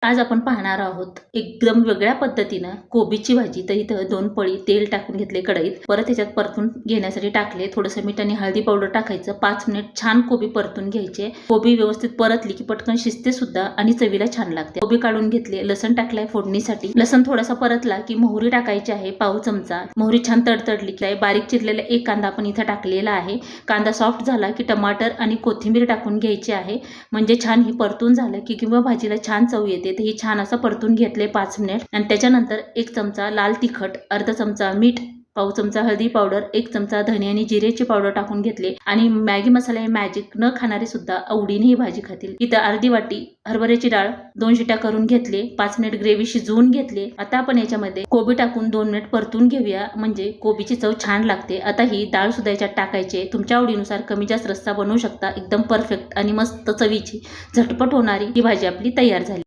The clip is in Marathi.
आज आपण पाहणार आहोत एकदम वेगळ्या पद्धतीनं कोबीची भाजी. तर इथं 2 पळी तेल टाकून घेतले कढईत, परत त्याच्यात परतून घेण्यासाठी टाकले थोडंसं मीठ आणि हळदी पावडर टाकायचं. 5 मिनिट छान कोबी परतून घ्यायचे. कोबी व्यवस्थित परतली की पटकन शिजते सुद्धा आणि चवीला छान लागते. कोबी काढून घेतले, लसण टाकलाय फोडणीसाठी. लसण थोडासा परतला की मोहरी टाकायची आहे पाव चमचा. मोहरी छान तडतडली की बारीक चिरलेला एक कांदा आपण इथं टाकलेला आहे. कांदा सॉफ्ट झाला की टमाटर आणि कोथिंबीर टाकून घ्यायची आहे. म्हणजे छान ही परतून झालं की किंवा भाजीला छान चव येते. ते ही छान असं परतून घेतले 5 मिनिट आणि त्याच्यानंतर 1 चमचा लाल तिखट, अर्धा चमचा मीठ, पाव चमचा हळदी पावडर, 1 चमचा धने आणि जिरेची पावडर टाकून घेतले. आणि मॅगी मसाला हे मॅजिक न खाणारे सुद्धा आवडीने ही भाजी खातील. इथं अर्धी वाटी हरभऱ्याची डाळ 2 शिट्या करून घेतले. 5 मिनिट ग्रेव्ही शिजवून घेतले. आता आपण याच्यामध्ये कोबी टाकून 2 मिनिट परतून घेऊया, म्हणजे कोबीची चव छान लागते. आता ही डाळ सुद्धा याच्यात टाकायचे. तुमच्या आवडीनुसार कमी जास्त रस्सा बनवू शकता. एकदम परफेक्ट आणि मस्त चवीची झटपट होणारी ही भाजी आपली तयार झाली.